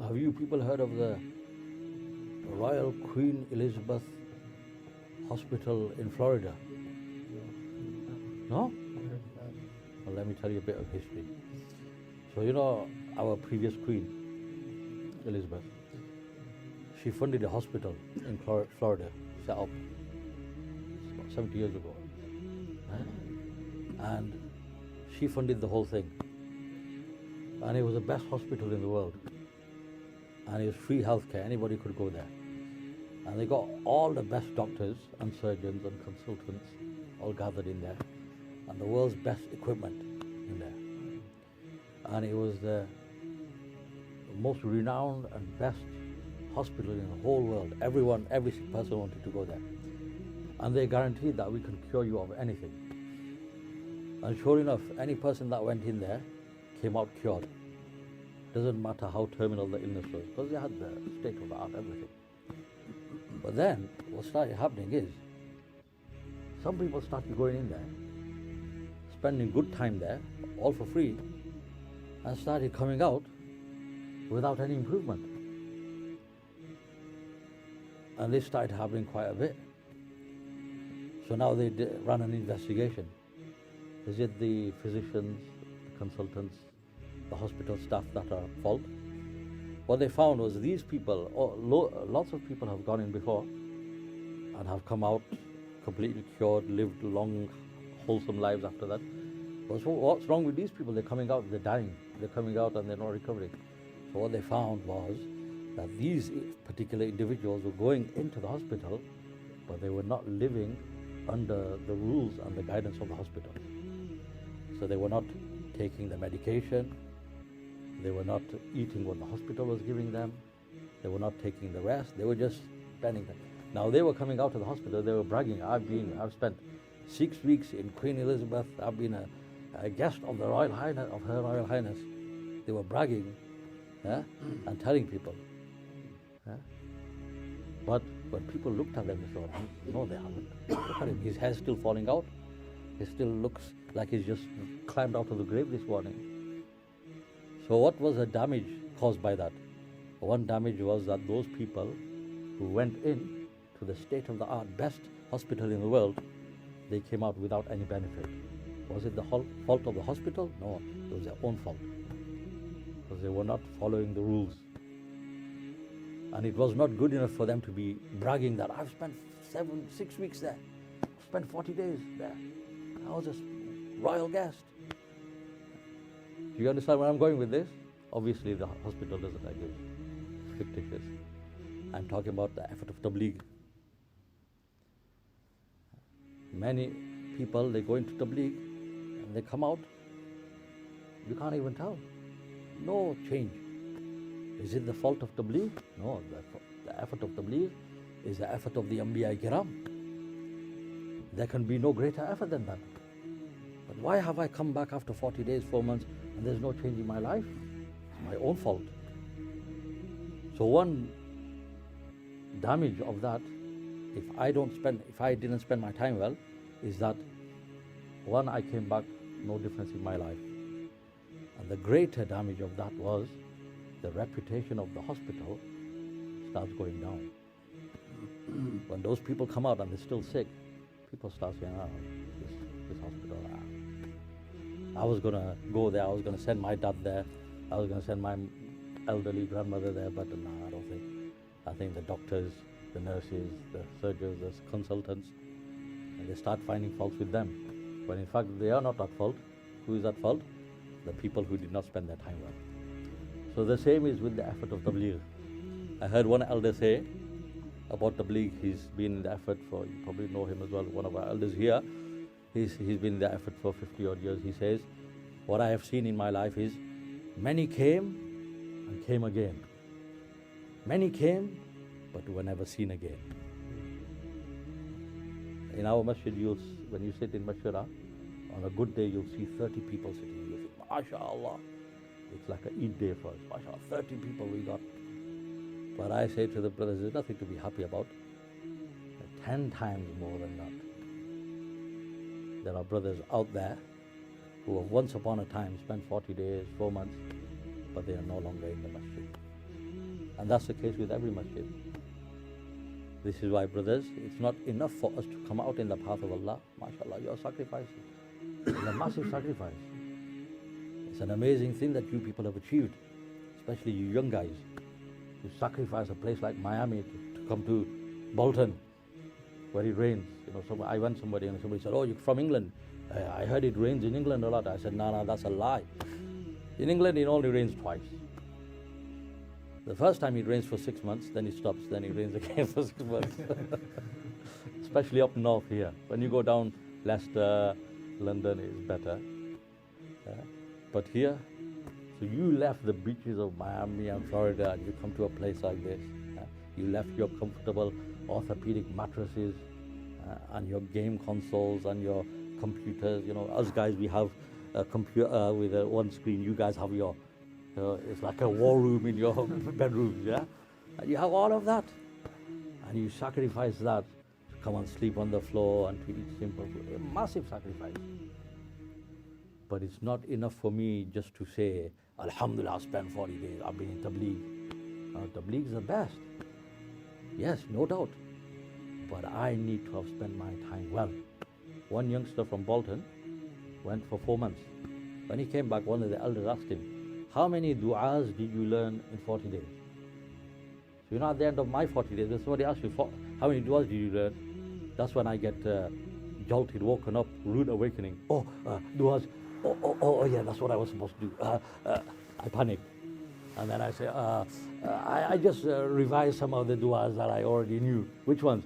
Have you people heard of the Royal Queen Elizabeth Hospital in Florida? No? Well, let me tell you a bit of history. So you know our previous Queen, Elizabeth, she funded a hospital in Florida, set up about 70 years ago. Right? And she funded the whole thing. And it was the best hospital in the world. And it was free healthcare, anybody could go there. And they got all the best doctors and surgeons and consultants all gathered in there, and the world's best equipment in there. And it was the most renowned and best hospital in the whole world. Every sick person wanted to go there. And they guaranteed that we can cure you of anything. And sure enough, any person that went in there came out cured. Doesn't matter how terminal the illness was, because they had the state of the art, everything. But then, what started happening is, some people started going in there, spending good time there, all for free, and started coming out without any improvement. And this started happening quite a bit. So now they run an investigation. Is it the physicians, the consultants, the hospital staff that are at fault? What they found was these people, lots of people have gone in before and have come out completely cured, lived long, wholesome lives after that. But so what's wrong with these people? They're coming out, they're dying. They're coming out and they're not recovering. So what they found was that these particular individuals were going into the hospital, but they were not living under the rules and the guidance of the hospital. So they were not taking the medication, they were not eating what the hospital was giving them, they were not taking the rest, they were just spending them. Now they were coming out of the hospital, they were bragging, I've spent 6 weeks in Queen Elizabeth, I've been a guest of the Royal Highness, of Her Royal Highness. They were bragging and telling people. But when people looked at them, they thought, no, they haven't. Look at him, his hair's still falling out. He still looks like he's just climbed out of the grave this morning. So what was the damage caused by that? One damage was that those people who went in to the state-of-the-art best hospital in the world, they came out without any benefit. Was it the fault of the hospital? No, it was their own fault. Because they were not following the rules. And it was not good enough for them to be bragging that I've spent 6 weeks there. I've spent 40 days there. I was a royal guest. Do you understand where I'm going with this? Obviously the hospital doesn't like this. It's fictitious. I'm talking about the effort of tabligh. Many people, they go into tabligh and they come out, you can't even tell. No change. Is it the fault of tabligh? No, the effort of tabligh is the effort of the Anbiya Kiram. There can be no greater effort than that. But why have I come back after 40 days, 4 months, and there's no change in my life? It's my own fault. So one damage of that, if I didn't spend my time well, is that one, I came back, no difference in my life. And the greater damage of that was the reputation of the hospital starts going down. When those people come out and they're still sick, people start saying, this hospital, I was going to go there, I was going to send my dad there, I was going to send my elderly grandmother there, but no, I don't think. I think the doctors, the nurses, the surgeons, the consultants, and they start finding faults with them. When in fact they are not at fault. Who is at fault? The people who did not spend their time well. So the same is with the effort of tabligh. I heard one elder say about tabligh, he's been in the effort for, you probably know him as well, one of our elders here. He's been in the effort for 50 odd years. He says, what I have seen in my life is, many came and came again. Many came, but were never seen again. In our masjid, when you sit in Mashura, on a good day you'll see 30 people sitting. You'll think, MashaAllah, it's like an Eid day for us. MashaAllah, 30 people we got. But I say to the brothers, there's nothing to be happy about. 10 times more than that. There are brothers out there who have once upon a time spent 40 days, 4 months, but they are no longer in the masjid. And that's the case with every masjid. This is why, brothers, it's not enough for us to come out in the path of Allah. MashaAllah, you're sacrificing. It's a massive sacrifice. It's an amazing thing that you people have achieved, especially you young guys, to sacrifice a place like Miami to come to Bolton, where it rains. I went somebody and somebody said, "Oh, you're from England. I heard it rains in England a lot." I said, no, that's a lie. In England, it only rains twice. The first time it rains for 6 months, then it stops, then it rains again for 6 months. Especially up north here. When you go down Leicester, London is better. But here, so you left the beaches of Miami and Florida and you come to a place like this. You left your comfortable orthopedic mattresses and your game consoles and your computers. Us guys, we have a computer with one screen. You guys have your, it's like a war room in your bedrooms, yeah? And you have all of that. And you sacrifice that to come and sleep on the floor and to eat simple food. A massive sacrifice. But it's not enough for me just to say, Alhamdulillah, I've spent 40 days, I've been in Tabligh. Tabligh is the best. Yes, no doubt. But I need to have spent my time well. One youngster from Bolton went for 4 months. When he came back, one of the elders asked him, how many du'as did you learn in 40 days? So at the end of my 40 days, when somebody asks you, how many du'as did you learn? That's when I get jolted, woken up, rude awakening. Du'as. Oh, yeah, that's what I was supposed to do. I panic. And then I say, I just revised some of the du'as that I already knew. Which ones?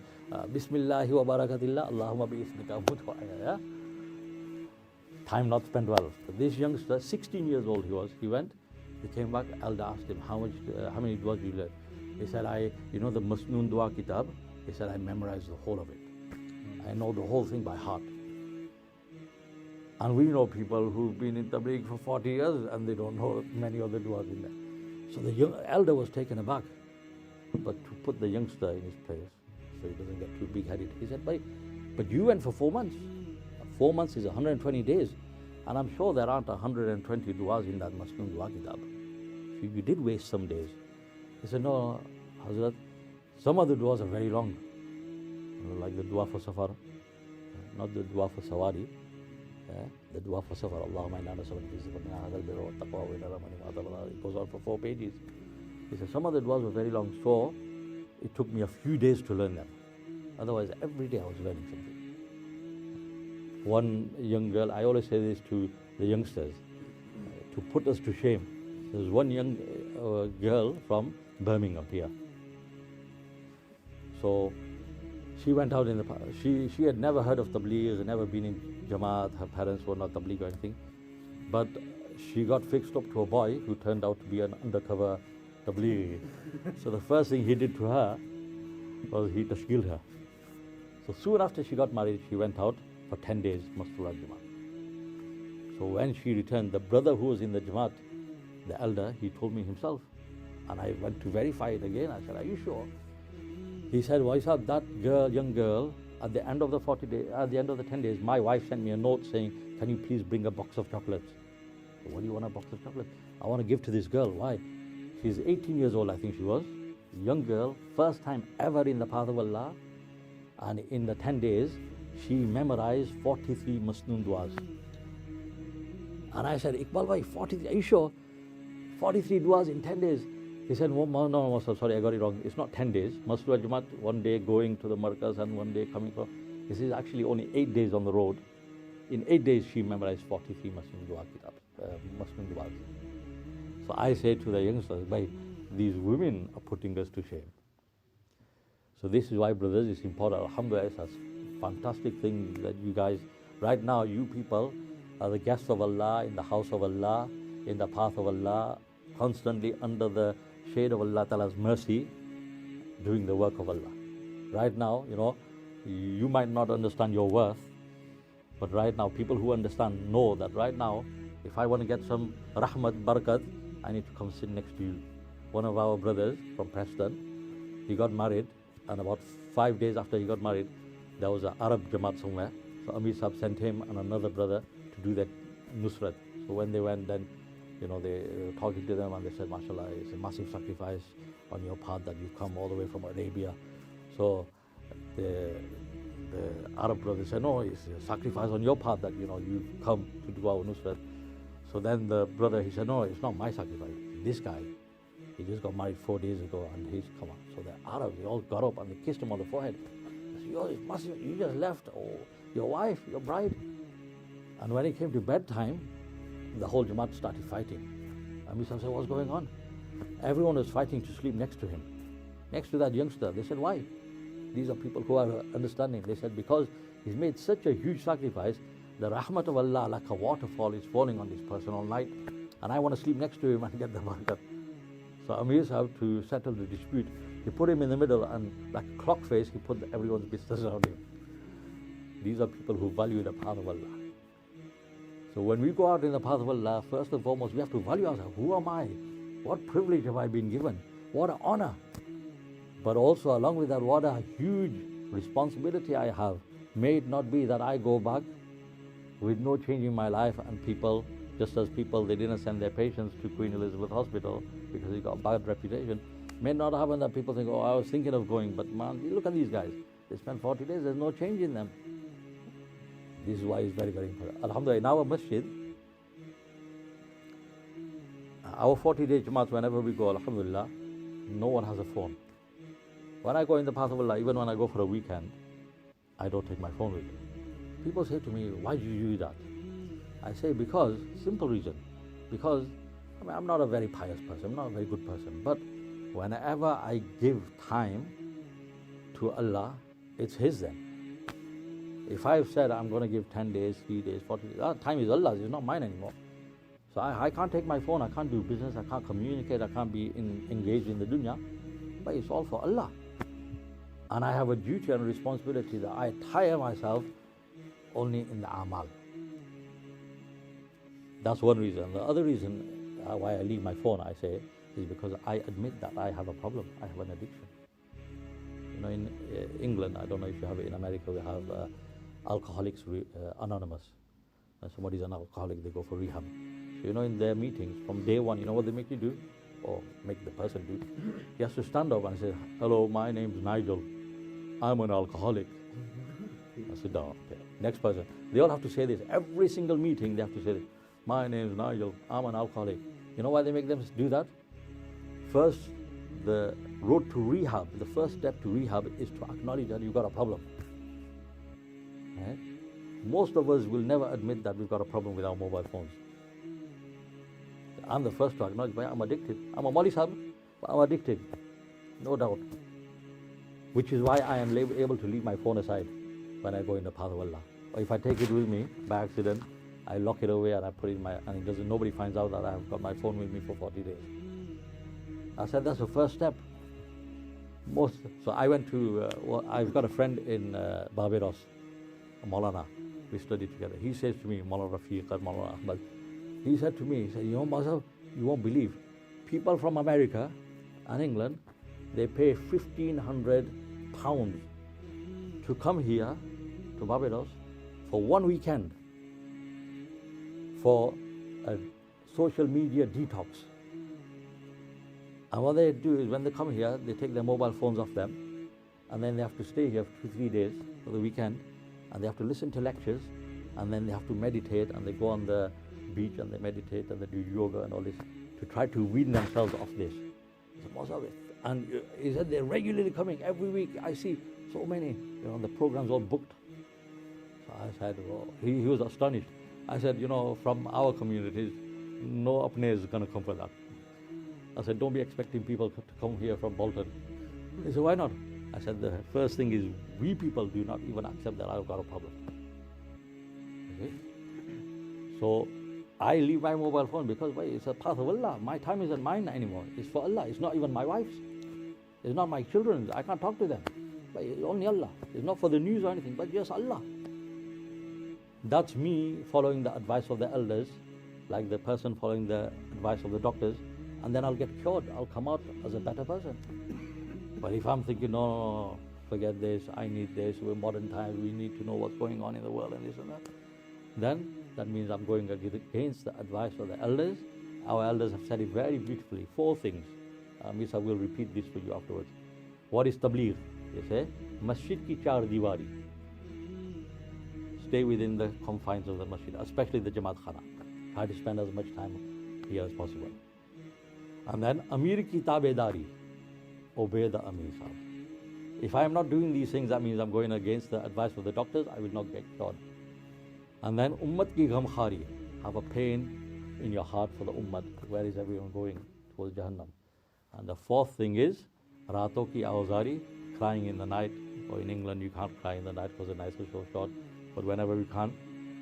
Bismillahi wa barakatillah, Allahumma bi'isnika mutwa'aya. Time not spent well. But this youngster, 16 years old he went, he came back, elder asked him, how many du'as did you learn? He said, the Masnoon Dua Kitab, he said, I memorized the whole of it. I know the whole thing by heart. And we know people who've been in Tabligh for 40 years and they don't know many of the du'as in there. So the elder was taken aback. But to put the youngster in his place, so he doesn't get too big-headed, he said, but you went for 4 months. 4 months is 120 days. And I'm sure there aren't 120 du'as in that Masnoon Dua Kitab. So you did waste some days. He said, no, Hazrat, some of the du'as are very long. Like the dua for Safar, not the dua for Sawari. The dua for Safar, Allahumma inna nas'aluka min hadha al-birra wa taqwa wa inna ma it goes on for 4 pages. He said, some of the duas were very long, so it took me a few days to learn them. Otherwise, every day I was learning something. One young girl, I always say this to the youngsters, to put us to shame. There's one young girl from Birmingham here. So she went out in the past. She had never heard of Tabligh, never been in Jamaat. Her parents were not Tabligh or anything. But she got fixed up to a boy who turned out to be an undercover Tabligh. So the first thing he did to her was he tashkiled her. So soon after she got married, she went out for 10 days, Mastura Jamaat. So when she returned, the brother who was in the Jamaat, the elder, he told me himself. And I went to verify it again. I said, are you sure? He said, Waisab, that young girl, at the end of the 40 days, at the end of the 10 days, my wife sent me a note saying, can you please bring a box of chocolates? So what do you want a box of chocolates? I want to give to this girl. Why? She's 18 years old, I think she was. Young girl, first time ever in the path of Allah. And in the 10 days, she memorized 43 Masnoon duas. And I said, Iqbal bhai, 43, are you sure? 43 duas in 10 days. He said, no, sorry, I got it wrong. It's not 10 days. Mastura Jamaat, 1 day going to the markaz and 1 day coming from. This is actually only 8 days on the road. In 8 days, she memorized 43 Masnoon Dua Kitabs, Masnoon Duas. So I say to the youngsters, these women are putting us to shame. So this is why, brothers, it's important. Alhamdulillah, it's a fantastic thing that you guys, right now, you people are the guests of Allah, in the house of Allah, in the path of Allah, constantly under the shade of Allah Ta'ala's mercy, doing the work of Allah. Right now, you might not understand your worth, but right now, people who understand know that right now, if I want to get some rahmat, barakat, I need to come sit next to you. One of our brothers from Preston, he got married, and about 5 days after he got married, there was an Arab Jamaat somewhere. So Amir Sahib sent him and another brother to do that Nusrat. So when they went, then they were talking to them and they said, mashallah, it's a massive sacrifice on your path that you've come all the way from Arabia. So the Arab brother said, no, it's a sacrifice on your path that, you've come to do our nusrat. So then the brother, he said, no, it's not my sacrifice. This guy, he just got married 4 days ago and he's come up. So the Arabs, they all got up and they kissed him on the forehead. They said, you just left your wife, your bride. And when it came to bedtime, the whole Jamaat started fighting. And we said, what's going on? Everyone was fighting to sleep next to him, next to that youngster. They said, why? These are people who are understanding. They said, because he's made such a huge sacrifice, the rahmat of Allah, like a waterfall, is falling on this person all night. And I want to sleep next to him and get the barakah. So Amir Sahib, to settle the dispute, he put him in the middle and like a clock face, he put everyone's business around him. These are people who value the path of Allah. So when we go out in the path of Allah, first and foremost, we have to value ourselves. Who am I? What privilege have I been given? What an honor. But also along with that, what a huge responsibility I have. May it not be that I go back with no change in my life and people, just as people, they didn't send their patients to Queen Elizabeth Hospital because he got a bad reputation. May not happen that people think, I was thinking of going, but man, look at these guys. They spent 40 days, there's no change in them. This is why it's very, very important. Alhamdulillah, in our masjid, our 40-day Jamaat, whenever we go, alhamdulillah, no one has a phone. When I go in the path of Allah, even when I go for a weekend, I don't take my phone with me. People say to me, why do you do that? I say, because, simple reason, because I'm not a very pious person, I'm not a very good person, but whenever I give time to Allah, it's His then. If I've said I'm going to give 10 days, 3 days, 40 days, that time is Allah's, it's not mine anymore. So I can't take my phone, I can't do business, I can't communicate, I can't be engaged in the dunya, but it's all for Allah. And I have a duty and responsibility that I tire myself only in the amal. That's one reason. The other reason why I leave my phone, I say, is because I admit that I have a problem, I have an addiction. In England, I don't know if you have it, in America we have Alcoholics Anonymous. Somebody's an alcoholic, they go for rehab. So in their meetings, from day one, you know what they make you do? Or make the person do? He has to stand up and say, hello, my name's Nigel. I'm an alcoholic. I sit down. Okay. Next person. They all have to say this. Every single meeting they have to say this. My name's Nigel. I'm an alcoholic. You know why they make them do that? First, the road to rehab, the first step to rehab is to acknowledge that you've got a problem. Right? Most of us will never admit that we've got a problem with our mobile phones. I'm the first to acknowledge, I'm addicted. I'm a Mauli Sahib, but I'm addicted. No doubt. Which is why I am able to leave my phone aside when I go in the path of Allah. Or if I take it with me by accident, I lock it away and I put it in and nobody finds out that I have got my phone with me for 40 days. I said that's the first step. So I went to, I've got a friend in Barbados, Maulana. We studied together. He says to me, Maulana Rafiq, Maulana Ahmad, he said to me, Mazhab, you won't believe, people from America and England, they pay £1,500 to come here to Barbados for 1 weekend for a social media detox. And what they do is when they come here, they take their mobile phones off them, and then they have to stay here for 2-3 days for the weekend, and they have to listen to lectures, and then they have to meditate, and they go on the beach and they meditate and they do yoga and all this to try to wean themselves off this. And he said they're regularly coming every week. I see so many, the program's all booked. So I said, well, he was astonished. I said, from our communities, no apne is going to come for that. I said, don't be expecting people to come here from Bolton. He said, why not? I said, the first thing is we people do not even accept that I've got a problem. Okay? So I leave my mobile phone because it's a path of Allah. My time isn't mine anymore. It's for Allah. It's not even my wife's. It's not my children's. I can't talk to them. But it's only Allah. It's not for the news or anything, but just Allah. That's me following the advice of the elders, like the person following the advice of the doctors, and then I'll get cured. I'll come out as a better person. But if I'm thinking, no, forget this, I need this, we're modern times, we need to know what's going on in the world and this and that, then that means I'm going against the advice of the elders, Our elders have said it very beautifully. 4 things. Misa will repeat this for you afterwards. What is tabligh? They say, masjid ki char diwari. Stay within the confines of the masjid, especially the Jamaat Khana. Try to spend as much time here as possible. And then, Amir ki tabedari. Obey the Amir Sahib. If I am not doing these things, that means I'm going against the advice of the doctors, I will not get cured. And then, Ummat ki ghamkhari. Have a pain in your heart for the Ummat. Where is everyone going? Towards Jahannam. And the 4th thing is, Rato ki awzari. Crying in the night. Or in England, you can't cry in the night because the nights are so short. But whenever we can,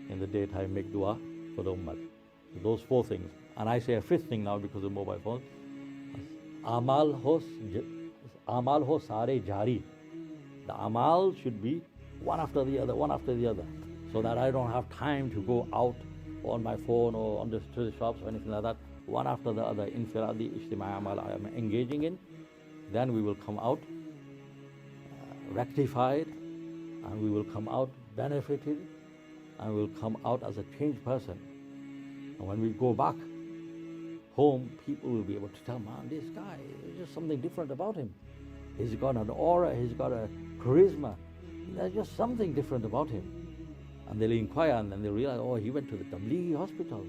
in the daytime, make dua for the Ummat. So those 4 things. And I say a 5th thing now because of mobile phones. Amal ho sare jari. The amal should be one after the other, one after the other. So that I don't have time to go out on my phone or on the shops or anything like that. One after the other. Infiradi ijtimai amal I am engaging in. Then we will come out rectified, and we will come out benefited, and we will come out as a changed person. And when we go back home, people will be able to tell, man, this guy, there's just something different about him. He's got an aura, he's got a charisma. There's just something different about him. And they'll inquire, and then they'll realize, oh, he went to the Tablighi hospital.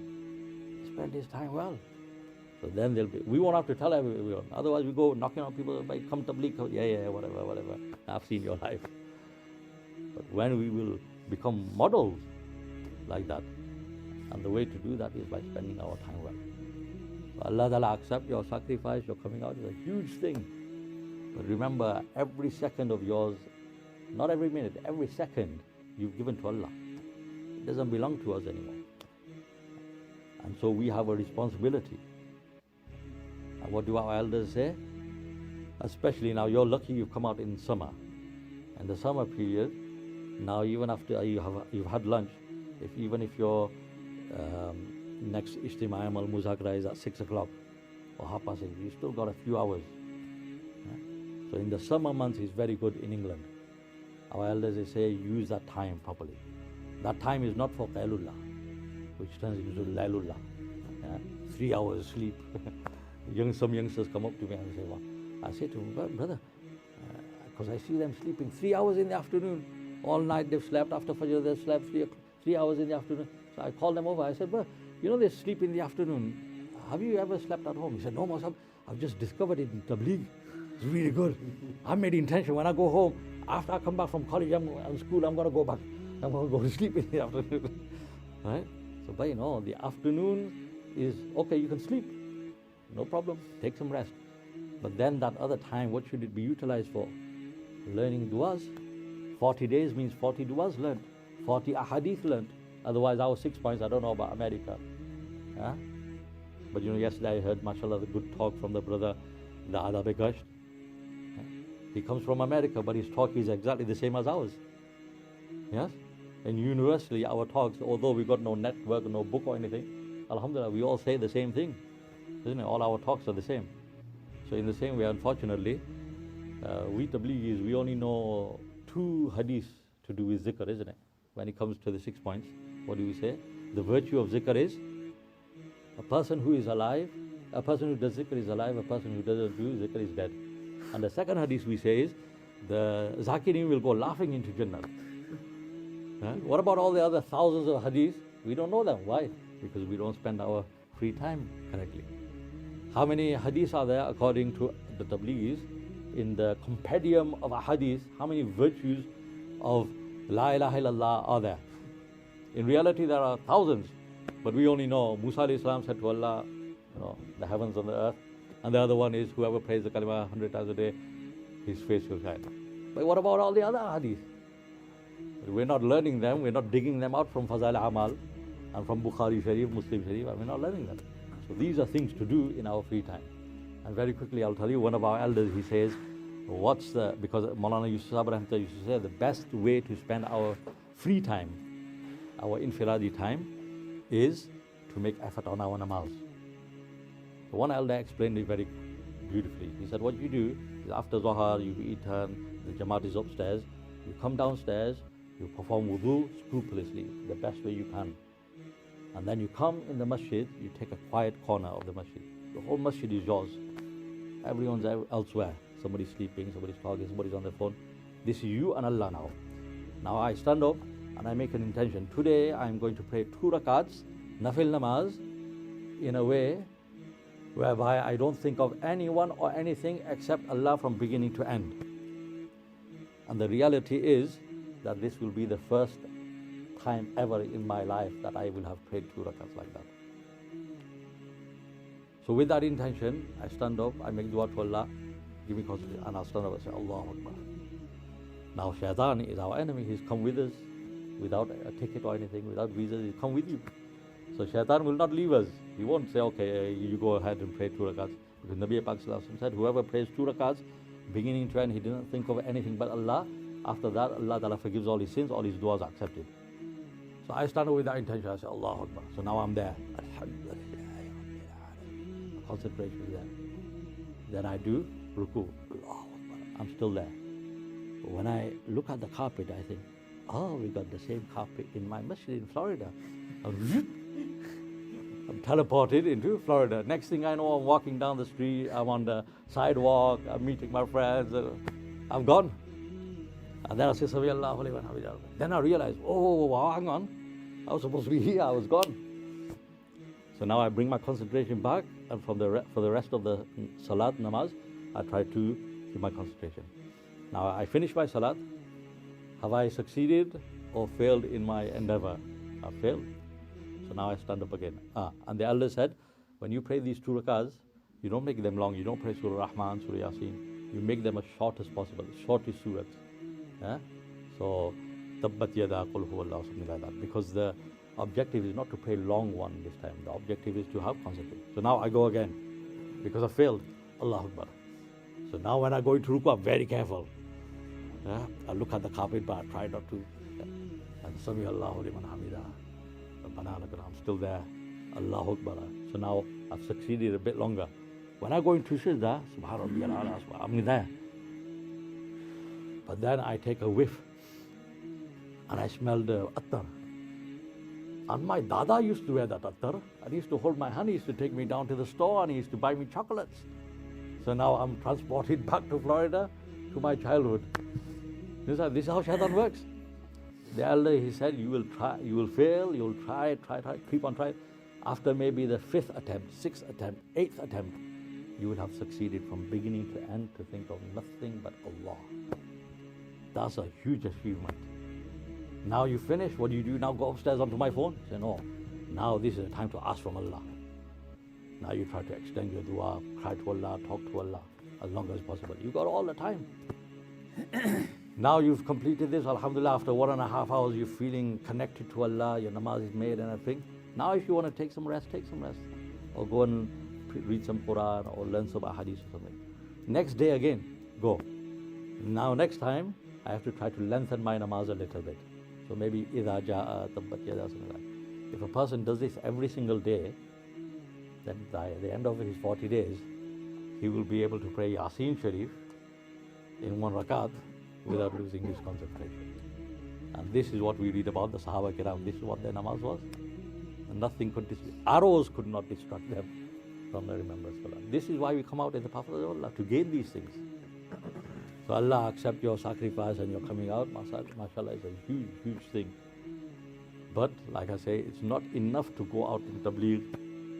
He spent his time well. So then we won't have to tell everyone. Otherwise we go knocking on people, come Tabligh, yeah, whatever. I've seen your life. But when we will become models like that, and the way to do that is by spending our time well. So Allah Ta'ala accept your sacrifice, your coming out is a huge thing. But remember, every second of yours, not every minute, every second you've given to Allah. It doesn't belong to us anymore. And so we have a responsibility. And what do our elders say? Especially now, you're lucky you've come out in summer. And the summer period, now even after you've had lunch, even if your next Ijtimai Amal Muzakara is at 6 o'clock or 6:30, you've still got a few hours. So in the summer months it's very good in England. Our elders, they say, use that time properly. That time is not for Qailullah, which turns into Lailullah. 3 hours sleep. Some youngsters come up to me and say, well, I say to them, brother, because I see them sleeping 3 hours in the afternoon. All night they've slept, after Fajr they've slept 3 hours in the afternoon. So I called them over, I said, well, you know they sleep in the afternoon. Have you ever slept at home? He said, no, Masab, I've just discovered it in Tabligh. It's really good. I made intention when I go home, after I come back from college and school, I'm going to go back. I'm going to go to sleep in the afternoon. Right? So, but you know, the afternoon is, okay, you can sleep. No problem. Take some rest. But then that other time, what should it be utilized for? Learning du'as. 40 days means 40 du'as learned. 40 ahadith learned. Otherwise, our 6 points, I don't know about America. Yeah? But you know, yesterday I heard, mashallah, the good talk from the brother, the Adab-e-Gasht. He comes from America, but his talk is exactly the same as ours. Yes? And universally, our talks, although we got no network, no book or anything, alhamdulillah, we all say the same thing. Isn't it? All our talks are the same. So in the same way, unfortunately, we Tabligis, we only know 2 hadiths to do with zikr, isn't it? When it comes to the 6 points, what do we say? The virtue of zikr is, a person who is alive, a person who does zikr is alive, a person who doesn't do zikr is dead. And the second hadith we say is, the zakirin will go laughing into Jannah. What about all the other thousands of hadiths? We don't know them. Why? Because we don't spend our free time correctly. How many hadiths are there according to the Tabligis? In the compendium of hadith, how many virtues of La ilaha illallah are there? In reality, there are thousands, but we only know Musa alayhi salam said to Allah, you know, the heavens and the earth, and the other one is whoever prays the kalima 100 times a day, his face will shine. But what about all the other hadith? We're not learning them, we're not digging them out from Fazail Amal and from Bukhari Sharif, Muslim Sharif, and we're not learning them. So these are things to do in our free time. And very quickly I'll tell you, one of our elders, he says, because Maulana Yusuf used to say, the best way to spend our free time, our infiradi time, is to make effort on our namaz. So one elder explained it very beautifully. He said, what you do is after Zohar, you've eaten, the Jamaat is upstairs, you come downstairs, you perform wudu scrupulously, the best way you can. And then you come in the masjid, you take a quiet corner of the masjid. The whole masjid is yours. Everyone's elsewhere. Somebody's sleeping, somebody's talking, somebody's on their phone. This is you and Allah now. Now I stand up and I make an intention. Today I'm going to pray 2 rakats, nafil namaz, in a way whereby I don't think of anyone or anything except Allah from beginning to end. And the reality is that this will be the first time ever in my life that I will have prayed 2 rakats like that. So with that intention, I stand up, I make dua to Allah, give me concentration, and I'll stand up and say, Allahu Akbar. Now Shaitan is our enemy. He's come with us without a ticket or anything, without visas. He's come with you. So Shaitan will not leave us. He won't say, okay, you go ahead and pray 2 rakats. Because Nabi Pak said, whoever prays 2 rakats, beginning to end, he didn't think of anything but Allah. After that, Allah Ta'ala forgives all his sins, all his du'as are accepted. So I stand up with that intention. I say, Allahu Akbar. So now I'm there. Concentration is there. Then I do ruku. Allahu Akbar. I'm still there. But when I look at the carpet, I think, oh, we got the same carpet in my masjid in Florida. I'm teleported into Florida. Next thing I know, I'm walking down the street, I'm on the sidewalk, I'm meeting my friends, I'm gone. And then I say, then I realize, oh, wow, hang on. I was supposed to be here, I was gone. So now I bring my concentration back, and for the rest of the salat namaz, I try to keep my concentration. Now I finish my salat. Have I succeeded or failed in my endeavor? I failed. So now I stand up again. And the elder said, when you pray these 2 rakats, you don't make them long. You don't pray Surah Rahman, Surah Yasin. You make them as short as possible, shortest surahs. So, Tabbat Yada Qul Huwallahu, something like that. Because the objective is not to pray long one this time. The objective is to have concentration. So now I go again. Because I failed. Allahu Akbar. So now when I go into ruku, I'm very careful. I look at the carpet, but I try not to. And Sami Allahu liman hamidah. I'm still there. Allahu Akbar. So now I've succeeded a bit longer. When I go into Sajda, Subhanallah, I'm there. But then I take a whiff and I smell the attar. And my dada used to wear that attar, and he used to hold my hand. He used to take me down to the store and he used to buy me chocolates. So now I'm transported back to Florida to my childhood. This is how Shaitan works. The elder, he said, you will try, you will fail, you will try, keep on trying. After maybe the 5th attempt, 6th attempt, 8th attempt, you will have succeeded from beginning to end to think of nothing but Allah. That's a huge achievement. Now you finish, what do? Now go upstairs onto my phone? Say, no, now this is the time to ask from Allah. Now you try to extend your dua, cry to Allah, talk to Allah as long as possible. You got all the time. Now you've completed this, alhamdulillah, after 1.5 hours you're feeling connected to Allah, your namaz is made and everything. Now if you want to take some rest, take some rest. Or go and read some Quran or learn some ahadith or something. Next day again, go. Now next time, I have to try to lengthen my namaz a little bit. So maybe idha ja'a tabbat yada, something like that. If a person does this every single day, then by the end of his 40 days, he will be able to pray Yasin Sharif in 1 rakat without losing his concentration. And this is what we read about the Sahaba Kiram. This is what their namaz was. And nothing could arrows could not distract them from the remembrance of Allah. This is why we come out in the path of Allah, to gain these things. So Allah accept your sacrifice and your coming out, mashallah, is a huge, huge thing. But like I say, it's not enough to go out in tabligh,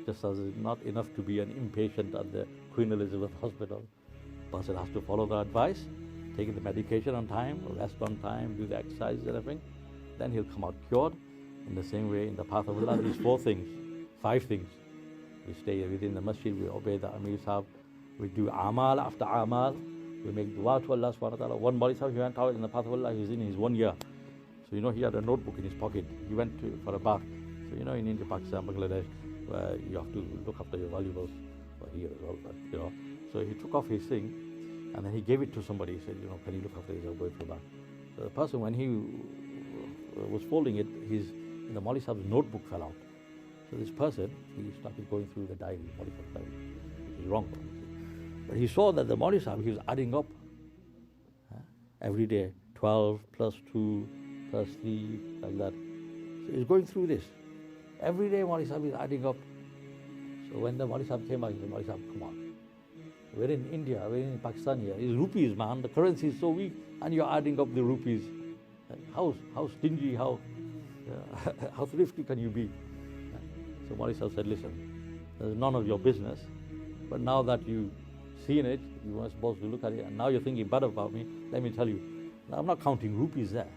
just as it's not enough to be an inpatient at the Queen Elizabeth Hospital. Person has to follow the advice, take the medication on time, rest on time, do the exercises and everything. Then he'll come out cured. In the same way, in the path of Allah, these 4 things, 5 things. We stay within the masjid, we obey the Amir Sahib, we do amal after amal, we make dua to Allah subhanahu wa ta'ala. One Mawlana Sahib, he went out in the path of Allah, he was in his 1 year. So he had a notebook in his pocket. He went for a bath. So in India, Pakistan, Bangladesh, where you have to look after your valuables, or here as well, but So he took off his thing, and then he gave it to somebody. He said, can you look after this? I'll go for a bath. So the person, when he was folding it, the Mawlana Sahib's notebook fell out. So this person, he started going through the diary, Mawlana Sahib's diary, which is wrong. But he saw that the Mawlana Sahib, he was adding up every day, 12 plus 2 plus 3, like that. So he's going through this. Every day Maulana Sahib is adding up. So when the Maulana Sahib came back, he said, Maulana Sahib, come on. We're in India, we're in Pakistan here. It's rupees, man. The currency is so weak, and you're adding up the rupees. How stingy, how thrifty can you be? So Maulana Sahib said, listen, there's none of your business, but now that you've seen it, you were supposed to look at it, and now you're thinking bad about me, let me tell you, I'm not counting rupees there.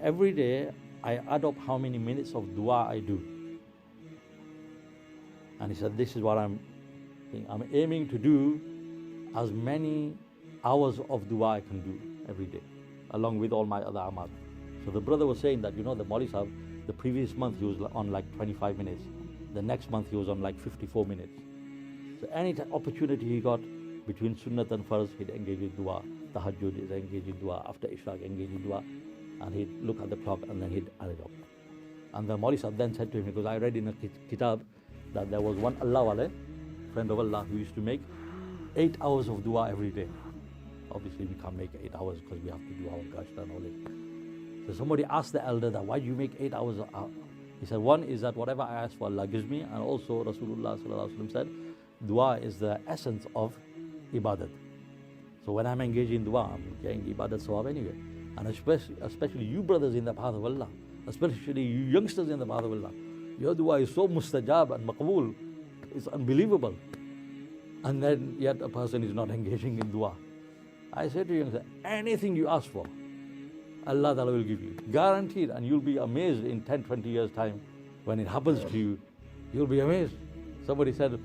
Every day, I add up how many minutes of dua I do. And he said, this is what I'm aiming to do as many hours of dua I can do every day, along with all my other amal. So the brother was saying that, the Maulana Sahib, the previous month he was on like 25 minutes. The next month he was on like 54 minutes. So any opportunity he got between Sunnat and Farz, he'd engage in dua. Tahajjud, he'd engage in dua. After Ishraq, engage in dua. And he'd look at the clock and then he'd add it up. And the Maulana Sahib then said to him, because I read in a kitab that there was one Allah wale, friend of Allah, who used to make 8 hours of dua every day. Obviously we can't make 8 hours because we have to do our gashta and all it. So somebody asked the elder that, why do you make 8 hours? He said, one is that whatever I ask for, Allah gives me, and also Rasulullah sallallahu alaihi wasallam said, dua is the essence of ibadat. So when I'm engaged in dua, I'm getting ibadat sawab anyway. And especially you brothers in the path of Allah, especially you youngsters in the path of Allah, your dua is so mustajab and maqbool, it's unbelievable. And then yet a person is not engaging in dua. I say to you, anything you ask for, Allah Ta'ala will give you. Guaranteed. And you'll be amazed in 10, 20 years time when it happens to you. You'll be amazed. Somebody said,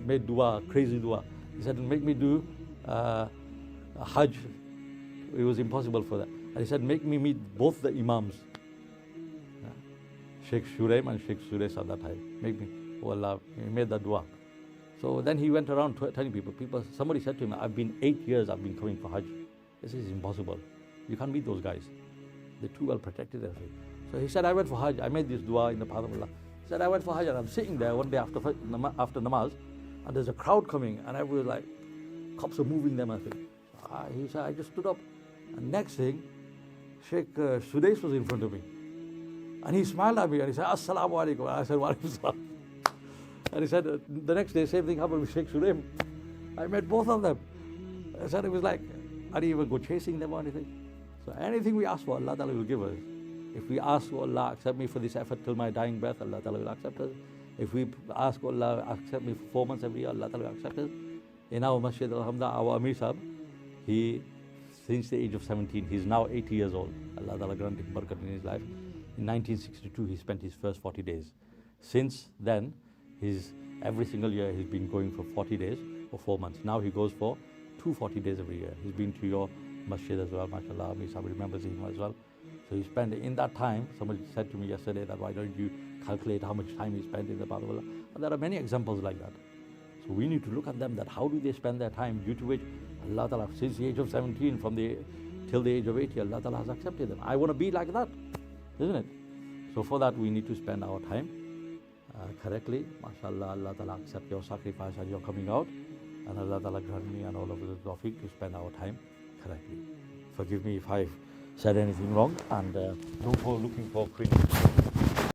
made dua, crazy dua. He said, make me do a Hajj. It was impossible for that. And he said, make me meet both the Imams. Sheikh Shuraim and Sheikh Suresh at that time. Make me. Oh Allah, he made that dua. So then he went around telling people, somebody said to him, I've been 8 years, I've been coming for Hajj. This is impossible. You can't meet those guys. They're too well protected. So he said, I went for Hajj. I made this dua in the path of Allah. He said, I went for Hajj and I'm sitting there one day after namaz, and there's a crowd coming, and everyone's like, cops are moving them, I think. He said, I just stood up. And next thing, Sheikh Sudesh was in front of me. And he smiled at me and he said, Assalamu alaikum. And I said, Wa alaikum salam. And he said, the next day, same thing happened with Sheikh Sulaim. I met both of them. I said, it was like, I didn't even go chasing them or anything. So anything we ask for, Allah Ta'ala will give us. If we ask for Allah, accept me for this effort till my dying breath, Allah Ta'ala will accept us. If we ask Allah, accept me for 4 months every year, Allah Ta'ala will accept us. In our masjid, alhamdulillah, our Amir Sahib, he, since the age of 17, he's now 80 years old. Allah Ta'ala granted barakah in his life. In 1962, he spent his first 40 days. Since then, every single year he's been going for 40 days or 4 months. Now he goes for 240 days every year. He's been to your masjid as well, mashallah. Somebody remembers him as well. So he spent in that time, somebody said to me yesterday that why don't you calculate how much time he spent in the path of Allah. And there are many examples like that. So we need to look at them, that how do they spend their time, due to which Allah Ta'ala, since the age of 17, till the age of 80, Allah Ta'ala has accepted them. I want to be like that, isn't it? So for that we need to spend our time correctly. MashaAllah, Allah Ta'ala accept your sacrifice and your coming out. And Allah Ta'ala grant me and all of us the tawfiq to spend our time correctly. Forgive me if I've said anything wrong, and don't go looking for cringe.